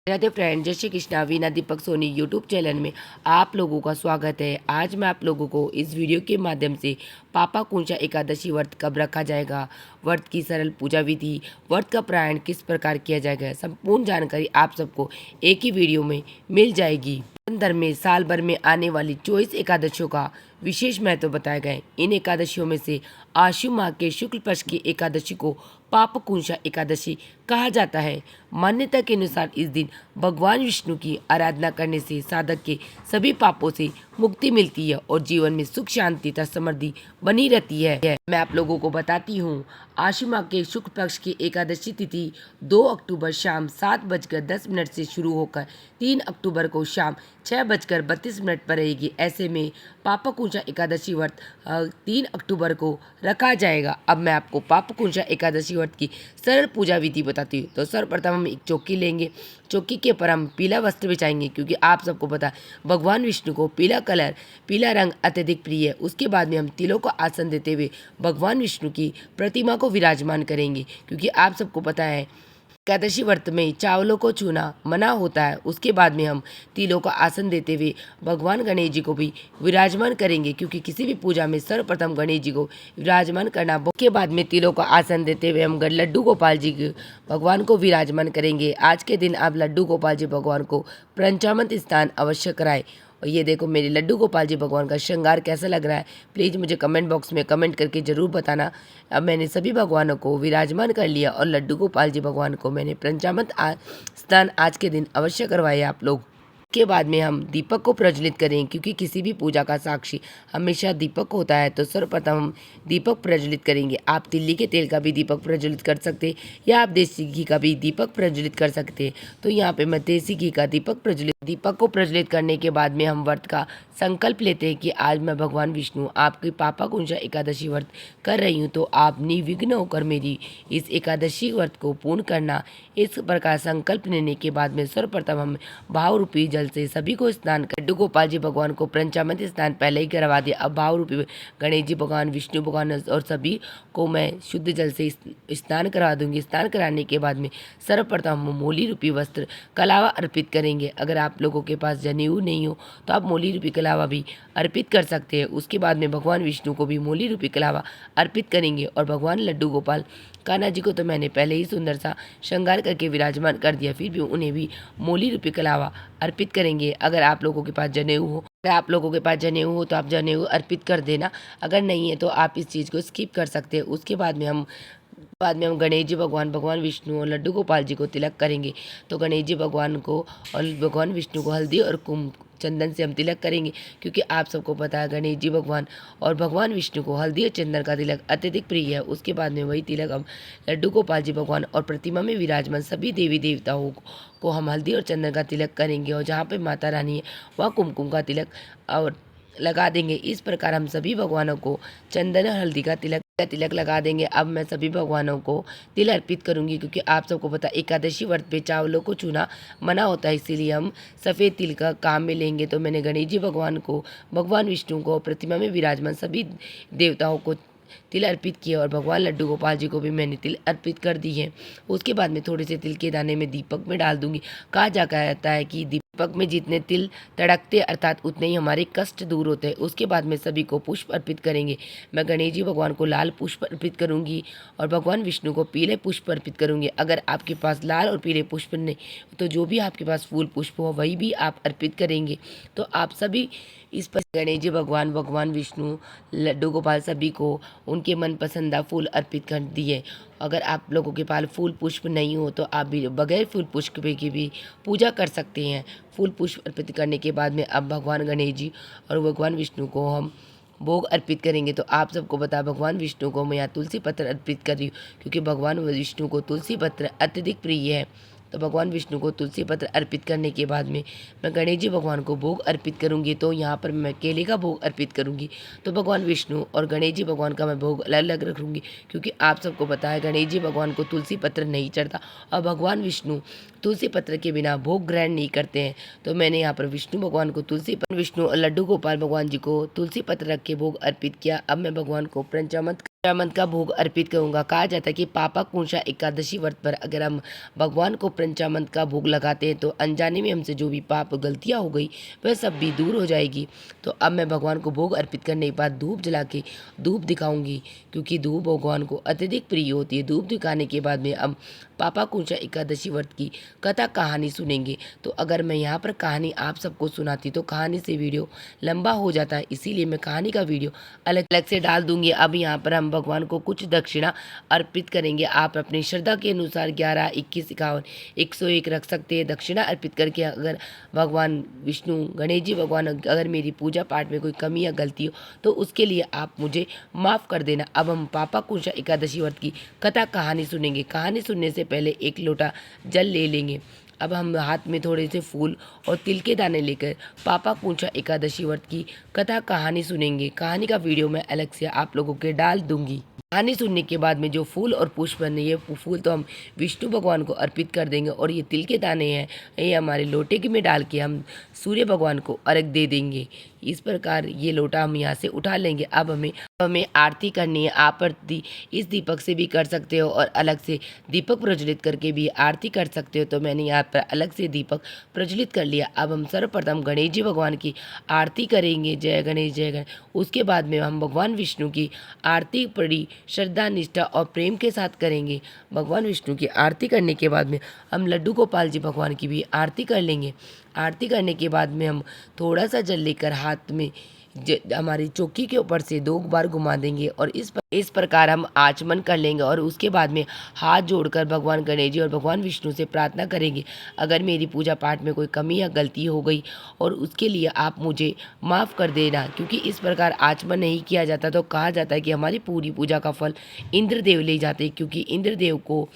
Radhe friend, जय Shri Krishna. Veena Deepak Soni YouTube channel में आप लोगों का स्वागत है। आज मैं आप लोगों को इस वीडियो के माध्यम से पापाकुंचा एकादशी व्रत कब रखा जाएगा, व्रत की सरल पूजा विधि, व्रत का पारायण किस प्रकार किया जाएगा, संपूर्ण जानकारी आप सबको एक ही वीडियो में मिल जाएगी। धर्म में साल भर में आने वाली 24 एकादशियों का विशेष महत्व बताया गया है। इन एकादशियों में से आश्विन माह के शुक्ल पक्ष की एकादशी को पापकुंशा एकादशी कहा जाता है। मान्यता के अनुसार इस दिन भगवान विष्णु की आराधना करने से साधक के सभी पापों से मुक्ति मिलती है और जीवन में सुख शांति तथा समृद्धि बनी रहती है। मैं आप लोगों को बताती हूँ, आश्विन माह के शुक्ल पक्ष की एकादशी तिथि 2 अक्टूबर शाम 7:10 से शुरू होकर 3 अक्टूबर को शाम 6:32 पर रहेगी। ऐसे में पापकुंशा एकादशी व्रत 3 अक्टूबर को रखा जाएगा। अब मैं आपको पापकुंशा एकादशी व्रत की सरल पूजा विधि बताती हूँ। तो सर्वप्रथम हम एक चौकी लेंगे। चौकी के ऊपर हम पीला वस्त्र बिछाएंगे, क्योंकि आप सबको पता है भगवान विष्णु को पीला रंग अत्यधिक प्रिय है। उसके बाद में हम तिलों को आसन देते हुए भगवान विष्णु की प्रतिमा को विराजमान करेंगे, क्योंकि आप सबको पता है एकादशी व्रत में चावलों को छूना मना होता है। उसके बाद में हम तिलों का आसन देते हुए भगवान गणेश जी को भी विराजमान करेंगे, क्योंकि किसी भी पूजा में सर्वप्रथम गणेश जी को विराजमान करना। उसके बाद में तिलों का आसन देते हुए हम लड्डू गोपाल जी के भगवान को विराजमान करेंगे। आज के दिन आप लड्डू गोपाल जी भगवान को पंचामृत स्नान अवश्य कराएं। और ये देखो मेरे लड्डू गोपाल जी भगवान का श्रृंगार कैसा लग रहा है, प्लीज़ मुझे कमेंट बॉक्स में कमेंट करके ज़रूर बताना। अब मैंने सभी भगवानों को विराजमान कर लिया और लड्डू गोपाल जी भगवान को मैंने पंचामृत स्नान आज के दिन अवश्य करवाए आप लोग। के बाद में हम दीपक को प्रज्वलित करें, क्योंकि किसी भी पूजा का साक्षी हमेशा दीपक होता है। तो सर्वप्रथम हम दीपक प्रज्वलित करेंगे। आप तिल्ली के तेल का भी दीपक प्रज्वलित कर सकते हैं, या आप देसी घी का भी दीपक प्रज्वलित कर सकते हैं। तो यहाँ पे मैं देसी घी का दीपक को प्रज्वलित करने के बाद में हम व्रत का संकल्प लेते हैं कि आज मैं भगवान विष्णु आपकी पापाकुंशा एकादशी व्रत कर रही हूँ, तो आप निर्विघ्न होकर मेरी इस एकादशी व्रत को पूर्ण करना। इस प्रकार संकल्प लेने के बाद में सर्वप्रथम हम भाव रूपी जल से सभी को स्नान कर लड्डू गोपाल जी भगवान को पंचामृत स्नान पहले ही करवा दिया। अब भाव रूपी गणेश जी भगवान, विष्णु भगवान और सभी को मैं शुद्ध जल से स्नान करा दूंगी। स्नान कराने के बाद में सर्वप्रथम हम मोली रूपी वस्त्र कलावा अर्पित करेंगे। अगर आप लोगों के पास जनेऊ नहीं हो तो आप मोली रूपी कलावा भी अर्पित कर सकते हैं। उसके बाद में भगवान विष्णु को भी मोली रूपी कलावा अर्पित करेंगे। और भगवान लड्डू गोपाल कान्हा जी को तो मैंने पहले ही सुंदर सा श्रृंगार करके विराजमान कर दिया, फिर भी उन्हें भी मोली रूपी कलावा अर्पित करेंगे। अगर आप लोगों के पास जनेऊ हो तो आप जनेऊ अर्पित कर देना। अगर नहीं है तो आप इस चीज़ को स्किप कर सकते हैं। उसके बाद में हम गणेश जी भगवान विष्णु और लड्डू गोपाल जी को तिलक करेंगे। तो गणेश जी भगवान को और भगवान विष्णु को हल्दी और चंदन से हम तिलक करेंगे, क्योंकि आप सबको पता है गणेश जी भगवान और भगवान विष्णु को हल्दी और चंदन का तिलक अत्यधिक प्रिय है। उसके बाद में वही तिलक हम लड्डू गोपाल जी भगवान और प्रतिमा में विराजमान सभी देवी देवताओं को हम हल्दी और चंदन का तिलक करेंगे। और जहाँ पे माता रानी है वहाँ कुमकुम का तिलक और लगा देंगे। इस प्रकार हम सभी भगवानों को चंदन और हल्दी का तिलक लगा देंगे। अब मैं सभी भगवानों को तिल अर्पित करूंगी, क्योंकि आप सबको पता एकादशी व्रत पे चावलों को चूना मना होता है, इसीलिए हम सफ़ेद तिल का काम में लेंगे। तो मैंने गणेश जी भगवान को, भगवान विष्णु को, प्रतिमा में विराजमान सभी देवताओं को तिल अर्पित किए और भगवान लड्डू गोपाल जी को भी मैंने तिल अर्पित कर दी है। उसके बाद में थोड़े से तिल के दाने में दीपक में डाल दूंगी। कहा जाता है कि दीपक में जितने तिल तड़कते अर्थात उतने ही हमारे कष्ट दूर होते हैं। उसके बाद में सभी को पुष्प अर्पित करेंगे। मैं गणेश जी भगवान को लाल पुष्प अर्पित करूंगी और भगवान विष्णु को पीले पुष्प अर्पित करूंगी। अगर आपके पास लाल और पीले पुष्प नहीं तो जो भी आपके पास फूल पुष्प हो वही भी आप अर्पित करेंगे। तो आप सभी इस पर गणेश जी भगवान विष्णु, लड्डू गोपाल सभी को उनके मन पसंदा फूल अर्पित कर दिए। अगर आप लोगों के पास फूल पुष्प नहीं हो तो आप भी बगैर फूल पुष्प की भी पूजा कर सकते हैं। फूल पुष्प अर्पित करने के बाद में अब भगवान गणेश जी और भगवान विष्णु को हम भोग अर्पित करेंगे। तो आप सबको बता भगवान विष्णु को मैं यहाँ तुलसी पत्र अर्पित कर रही हूँ, क्योंकि भगवान विष्णु को तुलसी पत्र अत्यधिक प्रिय है। तो भगवान विष्णु को तुलसी पत्र अर्पित करने के बाद में मैं गणेश जी भगवान को भोग अर्पित करूंगी। तो यहाँ पर मैं केले का भोग अर्पित करूंगी। तो भगवान विष्णु और गणेश जी भगवान का मैं भोग अलग अलग रखूंगी, क्योंकि आप सबको पता है गणेश जी भगवान को तुलसी पत्र नहीं चढ़ता और भगवान विष्णु तुलसी पत्र के बिना भोग ग्रहण नहीं करते हैं। तो मैंने यहाँ पर विष्णु भगवान को विष्णु और लड्डू गोपाल भगवान जी को तुलसी पत्र रख के भोग अर्पित किया। अब मैं भगवान को पंचामृत पंचामृत का भोग अर्पित करूंगा। कहा जाता है कि पापा पूर्णिमा एकादशी व्रत पर अगर हम भगवान को पंचामृत का भोग लगाते हैं तो अनजाने में हमसे जो भी पाप गलतियां हो गई वह सब भी दूर हो जाएगी। तो अब मैं भगवान को भोग अर्पित करने के बाद धूप जला के धूप दिखाऊंगी, क्योंकि धूप भगवान को अत्यधिक प्रिय होती है। धूप दिखाने के बाद में हम पापा पूर्णिमा एकादशी व्रत की कथा कहानी सुनेंगे। तो अगर मैं यहाँ पर कहानी आप सबको सुनाती तो कहानी से वीडियो लंबा हो जाता है, इसीलिए मैं कहानी का वीडियो अलग अलग से डाल दूंगी। अब यहाँ पर हम भगवान को कुछ दक्षिणा अर्पित करेंगे। आप अपनी श्रद्धा के अनुसार 11, 21, 51, 101 रख सकते हैं दक्षिणा अर्पित करके। अगर भगवान विष्णु, गणेश जी भगवान, अगर मेरी पूजा पाठ में कोई कमी या गलती हो तो उसके लिए आप मुझे माफ़ कर देना। अब हम पापा पूर्णिमा एकादशी व्रत की कथा कहानी सुनेंगे। कहानी सुनने से पहले एक लोटा जल ले लेंगे। अब हम हाथ में थोड़े से फूल और तिल के दाने लेकर पापा पूर्णिमा एकादशी व्रत की कथा कहानी सुनेंगे। कहानी का वीडियो मैं अलग से आप लोगों के डाल दूंगी। कहानी सुनने के बाद में जो फूल और पुष्प बने, ये फूल तो हम विष्णु भगवान को अर्पित कर देंगे और ये तिल के दाने हैं, ये हमारे लोटे के में डाल के हम सूर्य भगवान को अर्घ दे देंगे। इस प्रकार ये लोटा हम यहाँ से उठा लेंगे। अब हमें आरती करनी है। आप आरती इस दीपक से भी कर सकते हो और अलग से दीपक प्रज्वलित करके भी आरती कर सकते हो। तो मैंने यहाँ पर अलग से दीपक प्रज्वलित कर लिया। अब हम सर्वप्रथम गणेश जी भगवान की आरती करेंगे। जय गणेश जय गणेश। उसके बाद में हम भगवान विष्णु की आरती बड़ी श्रद्धा, निष्ठा और प्रेम के साथ करेंगे। भगवान विष्णु की आरती करने के बाद में हम लड्डू गोपाल जी भगवान की भी आरती कर लेंगे। आरती करने के बाद में हम थोड़ा सा जल लेकर हाथ में हमारी चौकी के ऊपर से 2 बार घुमा देंगे और इस प्रकार हम आचमन कर लेंगे। और उसके बाद में हाथ जोड़कर भगवान गणेश जी और भगवान विष्णु से प्रार्थना करेंगे, अगर मेरी पूजा पाठ में कोई कमी या गलती हो गई और उसके लिए आप मुझे माफ़ कर देना। क्योंकि इस प्रकार आचमन नहीं किया जाता तो कहा जाता है कि हमारी पूरी पूजा का फल इंद्रदेव ले जाते हैं, क्योंकि इंद्रदेव को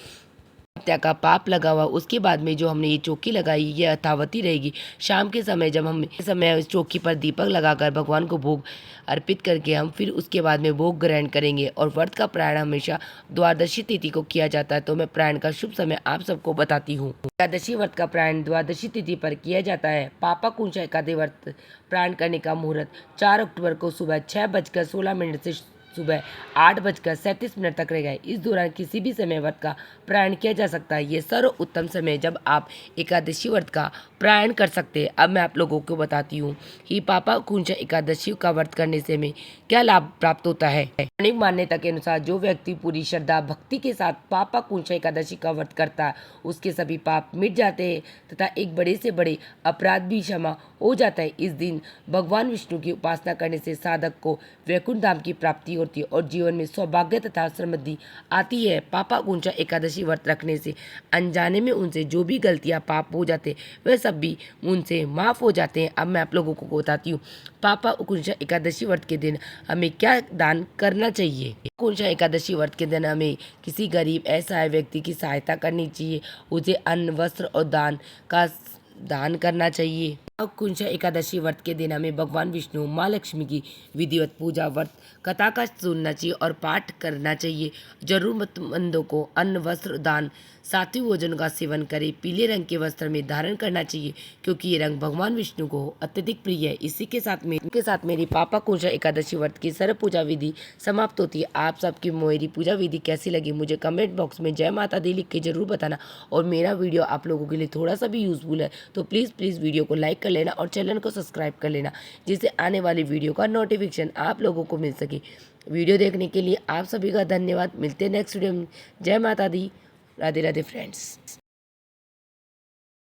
हत्या का पाप लगा हुआ। उसके बाद में जो हमने ये चौकी लगाई ये यथावती रहेगी। शाम के समय जब हम इस चौकी पर दीपक लगाकर भगवान को भोग अर्पित करके हम फिर उसके बाद में भोग ग्रहण करेंगे। और व्रत का प्रायण हमेशा द्वादशी तिथि को किया जाता है। तो मैं प्रायण का शुभ समय आप सबको बताती हूँ। एकादशी व्रत का प्रायण द्वादशी तिथि पर किया जाता है। पापा पूर्णिमा एकादशी व्रत प्रायण करने का मुहूर्त 4 अक्टूबर को सुबह 6:16 से सुबह 8:37 तक रहेगा। इस दौरान किसी भी समय व्रत का प्रायण किया जा सकता है। ये सर्वोत्तम समय जब आप एकादशी व्रत का प्रायण कर सकते हैं। अब मैं आप लोगों को बताती हूँ कि पापा पूर्णिमा एकादशी का व्रत करने से हमें क्या लाभ प्राप्त होता है। पौराणिक मान्यता के अनुसार जो व्यक्ति पूरी श्रद्धा भक्ति के साथ पापा पूर्णिमा एकादशी का व्रत करता है उसके सभी पाप मिट जाते हैं तथा एक बड़े से बड़े अपराध भी क्षमा हो जाता है। इस दिन भगवान विष्णु की उपासना करने से साधक को वैकुंठ धाम की प्राप्ति होती है और जीवन में सौभाग्य तथा समृद्धि आती है। पापा पूर्णिमा एकादशी व्रत रखने से अनजाने में उनसे जो भी गलतियां पाप हो जाते वह सब भी उनसे माफ हो जाते हैं। अब मैं आप लोगों को बताती हूँ पापा पूर्णिमा एकादशी व्रत के दिन हमें क्या दान करना चाहिए। पूर्णिमा एकादशी व्रत के दिन हमें किसी गरीब असहाय व्यक्ति की सहायता करनी चाहिए, उसे अन्न, वस्त्र और दान करना चाहिए। पूर्णिमा एकादशी व्रत के दिन हमें भगवान विष्णु, माँ लक्ष्मी की विधिवत पूजा, व्रत कथा का सुनना चाहिए और पाठ करना चाहिए। जरूरतमंदों को अन्न, वस्त्र दान, सात्विक भोजन का सेवन करें। पीले रंग के वस्त्र में धारण करना चाहिए क्योंकि ये रंग भगवान विष्णु को अत्यधिक प्रिय है। इसी के साथ मेरी पापा पूर्णिमा एकादशी व्रत की सर्व पूजा विधि समाप्त होती है। आप सबकी मेरी पूजा विधि कैसी लगी मुझे कमेंट बॉक्स में जय माता दी लिख के जरूर बताना। और मेरा वीडियो आप लोगों के लिए थोड़ा सा भी यूजफुल है तो प्लीज़ वीडियो को लाइक कर लेना और चैनल को सब्सक्राइब कर लेना, जिससे आने वाली वीडियो का नोटिफिकेशन आप लोगों को मिल सके। वीडियो देखने के लिए आप सभी का धन्यवाद। मिलते हैं नेक्स्ट वीडियो में। जय माता दी। राधे राधे फ्रेंड्स।